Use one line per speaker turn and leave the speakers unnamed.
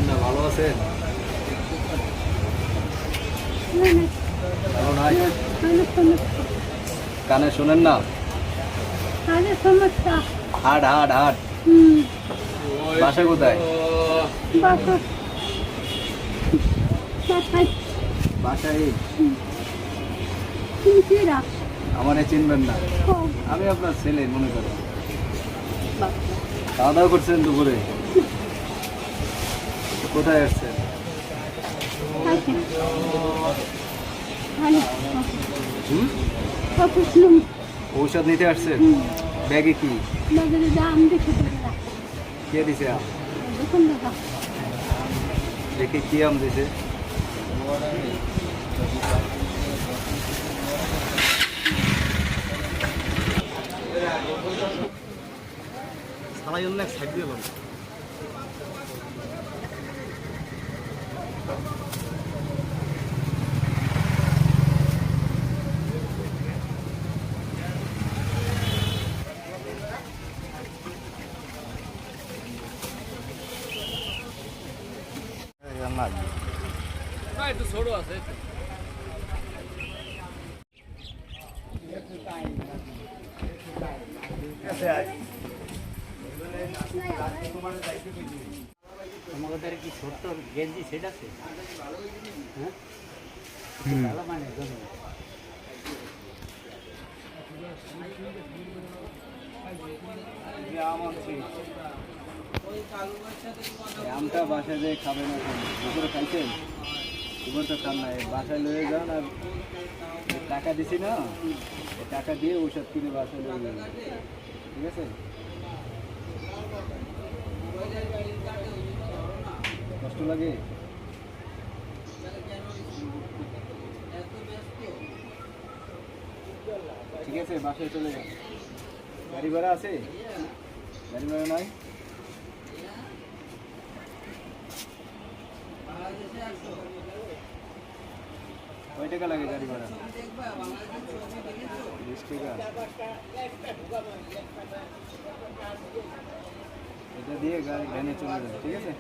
না, ভালো আছেন? ভালো নাই? কানে শোনেন না? হাট হাট হাট। বাসা কোথায়? বাসায় আমারে চিনবেন না? আমি আপনার ছেলে মনে করেন। খাওয়া দাওয়া করছেন দুপুরে? কোথায় আসছেন? ঔষধ নিতে আসছেন? ব্যাগে কি কে দিছে আম? দেখি কি আম দিছে। সালাই অনেক সাইড দিয়ে বল। একটু ছোট আছে।
তোমাদের কি ছোট্ট গেঞ্জি সেট আছে? হ্যাঁ, ভালো মানে
আমটা বাসায় যেয়ে খাবেন এখন। দুপুরে খাইছেন? দুপুরে তো খান নাই, বাসায় লয়ে যান। আর টাকা দিছি না, টাকা দিয়ে ঔষধ কিনে বাসায় লয়ে যান, ঠিক আছে? কষ্ট লাগে? ঠিক আছে, বাসায় চলে যান। গাড়ি ভাড়া আছে? গাড়ি ভাড়া নাই? কয় টাকা লাগে গাড়ি ভাড়া? 20 টাকা। এটা দিয়ে গাড়ি ভ্যানে চলে যাবে, ঠিক আছে?